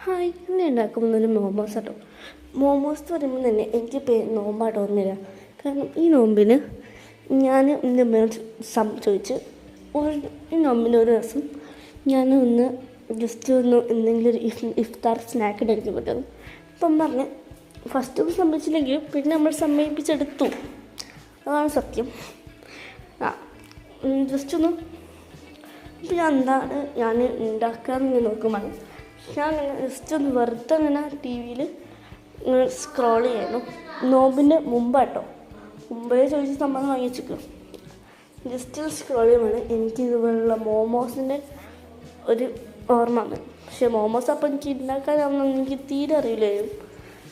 Hi ഇന്ന് ഉണ്ടാക്കുന്നൊരു മോമോസ് കേട്ടോ. മോമോസ് എന്ന് പറയുമ്പോൾ തന്നെ എനിക്ക് നോമ്പായിട്ട് ഓർമ്മയില്ല. കാരണം ഈ നോമ്പിന് ഞാൻ എൻ്റെ അമ്മയോട് ചോദിച്ച് ഈ നോമ്പിന് ഒരു ദിവസം ഞാൻ ഒന്ന് ജസ്റ്റ് ഒന്ന് എന്തെങ്കിലും ഒരു ഇഫ്താർ സ്നാക്ക് ഉണ്ടാക്കി പറ്റുന്നു. അപ്പം പറഞ്ഞ് ഫസ്റ്റ് ഒന്നും സമ്മതിച്ചില്ലെങ്കിലും പിന്നെ നമ്മൾ സമ്മതിപ്പിച്ചെടുത്തു. അതാണ് സത്യം. ജസ്റ്റ് ഒന്ന് ഇപ്പം ഞാൻ എന്താണ് ഞാൻ ഉണ്ടാക്കാമെന്ന് നോക്കുമ്പോൾ ഞാൻ ജസ്റ്റ് ഒന്ന് വെറുതെ അങ്ങനെ ടി വിയിൽ സ്ക്രോൾ ചെയ്യായിരുന്നു. നോമ്പിൻ്റെ മുമ്പാട്ടോ, മുമ്പേ ചോദിച്ച സംഭവം വാങ്ങിച്ചിരിക്കും. ജസ്റ്റ് സ്ക്രോൾ ചെയ്യുമ്പോൾ എനിക്ക് ഇതുപോലുള്ള മോമോസിൻ്റെ ഒരു ഓർമ്മ വന്നു. പക്ഷേ മോമോസ് അപ്പം എനിക്ക് ഉണ്ടാക്കാനാവുന്ന എനിക്ക് തീരെ അറിയില്ലായിരുന്നു.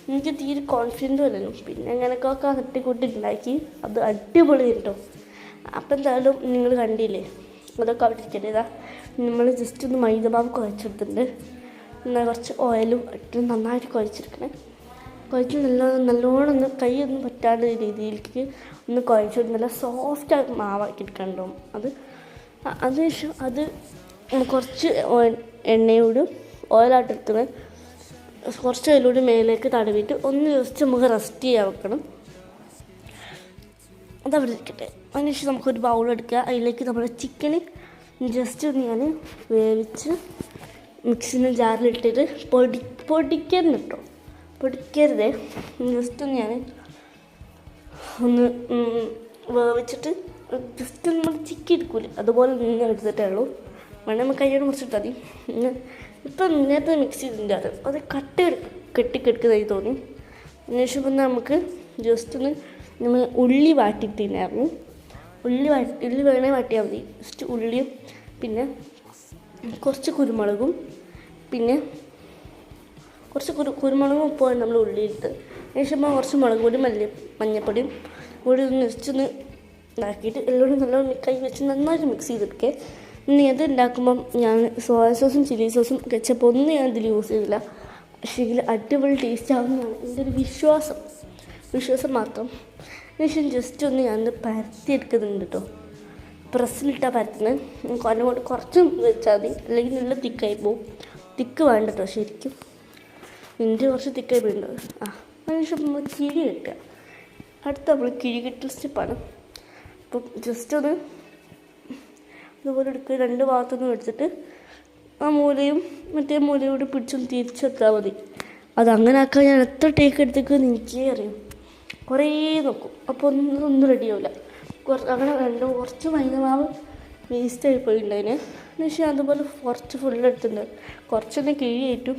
എനിക്ക് തീരെ കോൺഫിഡൻറ്റും അല്ലായിരുന്നു. പിന്നെ അങ്ങനെയൊക്കെ തട്ടിക്കൂട്ടി ഉണ്ടാക്കി. അത് അടിപൊളി കേട്ടോ. അപ്പം എന്തായാലും നിങ്ങൾ കണ്ടില്ലേ, അതൊക്കെ അവിടെ ഇരിക്കട്ടെ. ഇതാ നമ്മൾ ജസ്റ്റ് ഒന്ന് മൈദമാവ് കുഴച്ചെടുത്തിട്ടുണ്ട്. എന്നാൽ കുറച്ച് ഓയിലും ഇട്ട് നന്നായിട്ട് കുഴച്ചെടുക്കണേ. കുഴച്ച് നല്ലോണം ഒന്ന് കൈയൊന്നും പറ്റാത്ത രീതിയിലേക്ക് ഒന്ന് കുഴച്ചിട്ട് നല്ല സോഫ്റ്റായി മാവാക്കി എടുക്കണ്ടോ. അതിനുശേഷം അത് കുറച്ച് എണ്ണയോടും ഓയിലായിട്ടെടുത്ത് കുറച്ച് ഓയിലൂടെ മേലേക്ക് തടവിയിട്ട് ഒന്ന് ജസ്റ്റ് നമുക്ക് റെസ്റ്റ് ചെയ്യാൻ വെക്കണം. അതവിടെ ഇരിക്കട്ടെ. അതിനുശേഷം നമുക്കൊരു ബൗളെടുക്കുക. അതിലേക്ക് നമ്മുടെ ചിക്കന് ജസ്റ്റ് ഒന്ന് ഞാൻ വേവിച്ച് മിക്സിൻ്റെ ജാറിലിട്ടിട്ട് പൊടിക്കരുത് കേട്ടോ, പൊടിക്കരുതേ. ജസ്റ്റ് ഒന്ന് ഞാൻ ഒന്ന് വേവിച്ചിട്ട് ജസ്റ്റ് നമ്മൾ ചിക്കി എടുക്കൂലേ, അതുപോലെ നിന്ന് എടുത്തിട്ടേ ഉള്ളൂ. വേണമെങ്കിൽ നമുക്ക് കയ്യോട് മുറിച്ചിട്ടാൽ മതി. ഇപ്പം നേരത്തെ മിക്സ് ചെയ്തിട്ടുണ്ട് അത് കെട്ടിക്കെടുക്കുന്നതായി തോന്നി. അതിനുശേഷം പിന്നെ നമുക്ക് ജസ്റ്റ് ഒന്ന് നമ്മൾ ഉള്ളി വാട്ടിയിട്ടില്ലായിരുന്നു. ഉള്ളി വേണേൽ വാട്ടിയാൽ മതി. ജസ്റ്റ് ഉള്ളിയും പിന്നെ കുറച്ച് കുരുമുളകും പിന്നെ കുറച്ച് കുരുമുളകും ഉപ്പും നമ്മൾ ഉള്ളിയിട്ട് ശേഷം കുറച്ച് മുളക് പൊടിയും മഞ്ഞൾപ്പൊടിയും കൂടി ഒന്ന് ജസ്റ്റ് ഒന്ന് ഇതാക്കിയിട്ട് എല്ലാം നല്ലോണം കൈ വെച്ച് നന്നായിട്ട് മിക്സ് ചെയ്തെടുക്കേ. ഇനി അത് ഉണ്ടാക്കുമ്പം ഞാൻ സോയ സോസും ചില്ലി സോസും കെച്ചപ്പ് ഒന്നും ഞാൻ ഇതിൽ യൂസ് ചെയ്തില്ല. പക്ഷേ ഇതിൽ അടിപൊളി ടേസ്റ്റ് ആവുന്നതാണ് എൻ്റെ ഒരു വിശ്വാസം മാത്രം. ശേഷം ജസ്റ്റ് ഒന്ന് ഞാൻ പരത്തിയെടുക്കുന്നുണ്ട് കേട്ടോ. പ്രസ്സിലിട്ടാൽ പരത്തുന്നത് അതിനോട് കുറച്ചും വെച്ചാൽ മതി, അല്ലെങ്കിൽ നല്ല തിക്കായി പോവും. തിക്ക് വേണ്ട കേട്ടോ, ശരിക്കും എൻ്റെ കുറച്ച് തിക്കായി പോയിട്ടുണ്ട്. അതിനുശേഷം നമ്മൾ കിഴി കെട്ടുക. അടുത്ത നമ്മൾ കിഴി കെട്ടൽ സ്റ്റെപ്പാണ്. അപ്പം ജസ്റ്റ് ഒന്ന് ഇതുപോലെ എടുക്കുക. രണ്ട് ഭാഗത്തൊന്നും എടുത്തിട്ട് ആ മൂലയും മറ്റേ മൂലയും കൂടി പിടിച്ചൊന്ന് തിരിച്ചെടുത്താൽ മതി. അതങ്ങനെ ആക്കാൻ ഞാൻ എത്ര ടേക്ക് എടുത്തേക്കെന്ന് എനിക്കേ അറിയും. കുറേ നോക്കും, അപ്പോൾ ഒന്നും റെഡിയാവില്ല. അങ്ങനെ കുറച്ച് മൈദമാവ് വേസ്റ്റായി പോയിട്ടുണ്ടതിന്. പക്ഷേ അതുപോലെ കുറച്ച് ഫുള്ളെടുത്തിട്ടുണ്ട്. കുറച്ചൊന്ന് കിഴിയേറ്റും